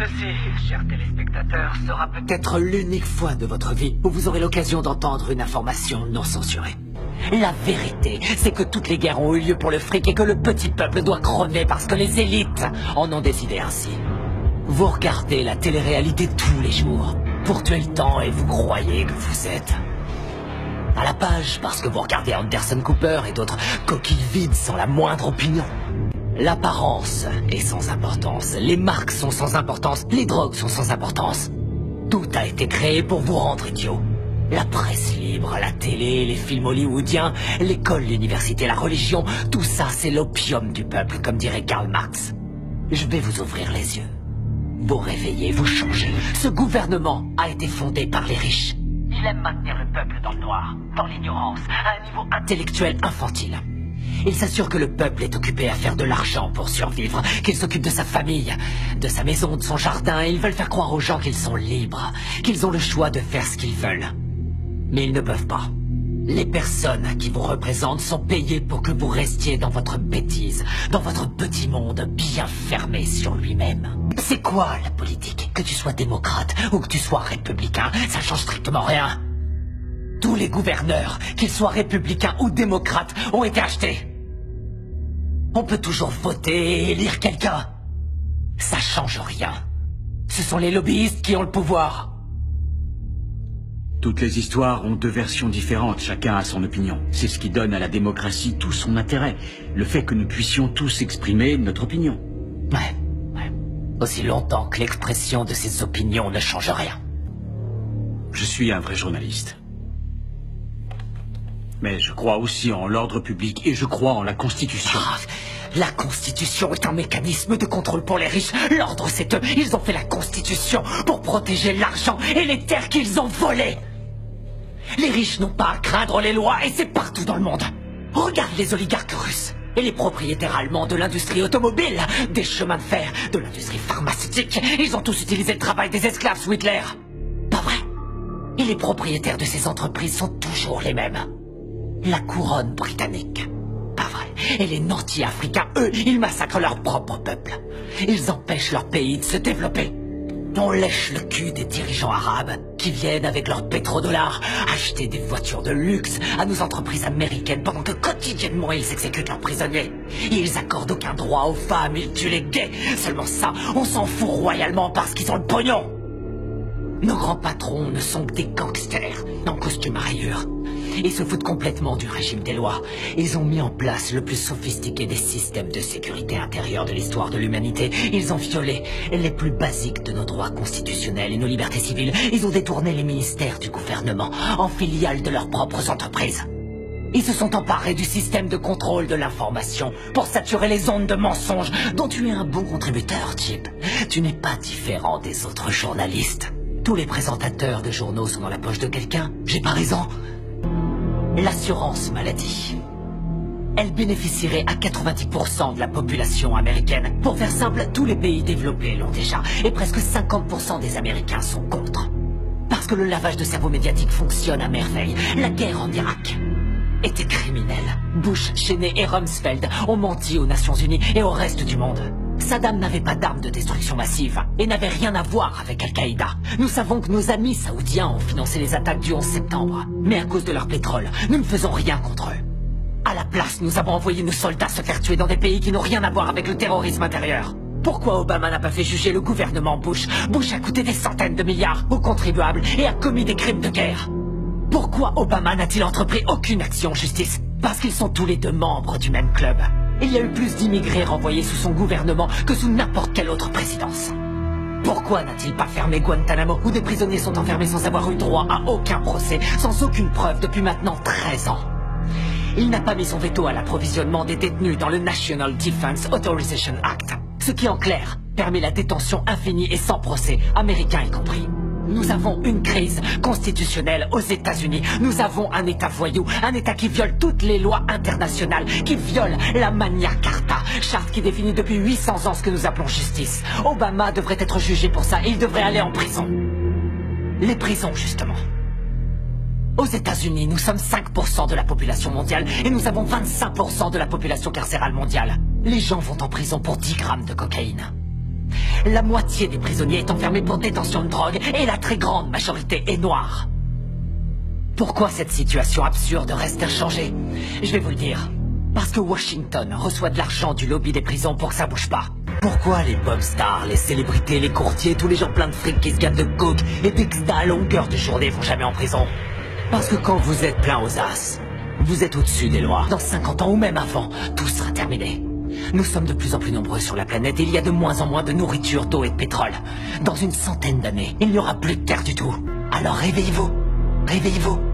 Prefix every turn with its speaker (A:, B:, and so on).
A: Ceci, chers téléspectateurs, sera peut-être l'unique fois de votre vie où vous aurez l'occasion d'entendre une information non censurée. La vérité, c'est que toutes les guerres ont eu lieu pour le fric et que le petit peuple doit crever parce que les élites en ont décidé ainsi. Vous regardez la télé-réalité tous les jours pour tuer le temps et vous croyez que vous êtes à la page parce que vous regardez Anderson Cooper et d'autres coquilles vides sans la moindre opinion. L'apparence est sans importance, les marques sont sans importance, les drogues sont sans importance. Tout a été créé pour vous rendre idiot. La presse libre, la télé, les films hollywoodiens, l'école, l'université, la religion, tout ça c'est l'opium du peuple, comme dirait Karl Marx. Je vais vous ouvrir les yeux. Vous réveillez, vous changez. Ce gouvernement a été fondé par les riches. Il aime maintenir le peuple dans le noir, dans l'ignorance, à un niveau intellectuel infantile. Il s'assure que le peuple est occupé à faire de l'argent pour survivre, qu'il s'occupe de sa famille, de sa maison, de son jardin, et ils veulent faire croire aux gens qu'ils sont libres, qu'ils ont le choix de faire ce qu'ils veulent. Mais ils ne peuvent pas. Les personnes qui vous représentent sont payées pour que vous restiez dans votre bêtise, dans votre petit monde bien fermé sur lui-même. C'est quoi la politique? Que tu sois démocrate ou que tu sois républicain, ça change strictement rien. Tous les gouverneurs, qu'ils soient républicains ou démocrates, ont été achetés. On peut toujours voter et élire quelqu'un. Ça change rien. Ce sont les lobbyistes qui ont le pouvoir.
B: Toutes les histoires ont deux versions différentes, chacun a son opinion. C'est ce qui donne à la démocratie tout son intérêt. Le fait que nous puissions tous exprimer notre opinion.
A: Ouais. Aussi longtemps que l'expression de ces opinions ne change rien.
B: Je suis un vrai journaliste. Mais je crois aussi en l'ordre public et je crois en la Constitution.
A: La Constitution est un mécanisme de contrôle pour les riches. L'ordre, c'est eux. Ils ont fait la Constitution pour protéger l'argent et les terres qu'ils ont volées. Les riches n'ont pas à craindre les lois et c'est partout dans le monde. Regarde les oligarques russes et les propriétaires allemands de l'industrie automobile, des chemins de fer, de l'industrie pharmaceutique. Ils ont tous utilisé le travail des esclaves sous Hitler. Pas vrai? Et les propriétaires de ces entreprises sont toujours les mêmes. La couronne britannique. Pas vrai. Et les nantis africains, eux, ils massacrent leur propre peuple. Ils empêchent leur pays de se développer. On lèche le cul des dirigeants arabes qui viennent avec leurs pétrodollars acheter des voitures de luxe à nos entreprises américaines pendant que quotidiennement ils exécutent leurs prisonniers. Ils accordent aucun droit aux femmes, ils tuent les gays. Seulement ça, on s'en fout royalement parce qu'ils ont le pognon. Nos grands patrons ne sont que des gangsters en costume à rayures. Ils se foutent complètement du régime des lois. Ils ont mis en place le plus sophistiqué des systèmes de sécurité intérieure de l'histoire de l'humanité. Ils ont violé les plus basiques de nos droits constitutionnels et nos libertés civiles. Ils ont détourné les ministères du gouvernement en filiales de leurs propres entreprises. Ils se sont emparés du système de contrôle de l'information pour saturer les ondes de mensonges dont tu es un bon contributeur, Chip. Tu n'es pas différent des autres journalistes. Tous les présentateurs de journaux sont dans la poche de quelqu'un. J'ai pas raison. L'assurance maladie. Elle bénéficierait à 90% de la population américaine. Pour faire simple, tous les pays développés l'ont déjà. Et presque 50% des Américains sont contre. Parce que le lavage de cerveau médiatique fonctionne à merveille. La guerre en Irak était criminelle. Bush, Cheney et Rumsfeld ont menti aux Nations Unies et au reste du monde. Saddam n'avait pas d'armes de destruction massive et n'avait rien à voir avec Al-Qaïda. Nous savons que nos amis saoudiens ont financé les attaques du 11 septembre. Mais à cause de leur pétrole, nous ne faisons rien contre eux. À la place, nous avons envoyé nos soldats se faire tuer dans des pays qui n'ont rien à voir avec le terrorisme intérieur. Pourquoi Obama n'a pas fait juger le gouvernement Bush? Bush a coûté des centaines de milliards aux contribuables et a commis des crimes de guerre. Pourquoi Obama n'a-t-il entrepris aucune action en justice? Parce qu'ils sont tous les deux membres du même club. Il y a eu plus d'immigrés renvoyés sous son gouvernement que sous n'importe quelle autre présidence. Pourquoi n'a-t-il pas fermé Guantanamo, où des prisonniers sont enfermés sans avoir eu droit à aucun procès, sans aucune preuve depuis maintenant 13 ans? Il n'a pas mis son veto à l'approvisionnement des détenus dans le National Defense Authorization Act, ce qui en clair permet la détention infinie et sans procès, américains y compris. Nous avons une crise constitutionnelle aux États-Unis. Nous avons un État voyou, un État qui viole toutes les lois internationales, qui viole la Magna Carta, charte qui définit depuis 800 ans ce que nous appelons justice. Obama devrait être jugé pour ça et il devrait aller en prison. Les prisons, justement. Aux États-Unis, nous sommes 5% de la population mondiale et nous avons 25% de la population carcérale mondiale. Les gens vont en prison pour 10 grammes de cocaïne. La moitié des prisonniers est enfermée pour détention de drogue et la très grande majorité est noire. Pourquoi cette situation absurde reste inchangée? Je vais vous le dire. Parce que Washington reçoit de l'argent du lobby des prisons pour que ça bouge pas. Pourquoi les pop stars, les célébrités, les courtiers, tous les gens pleins de fric qui se gâtent de coke et d'exta à longueur de journée vont jamais en prison? Parce que quand vous êtes plein aux as, vous êtes au-dessus des lois. Dans 50 ans ou même avant, tout sera terminé. Nous sommes de plus en plus nombreux sur la planète et il y a de moins en moins de nourriture, d'eau et de pétrole. Dans une centaine d'années, il n'y aura plus de terre du tout. Alors réveillez-vous. Réveillez-vous.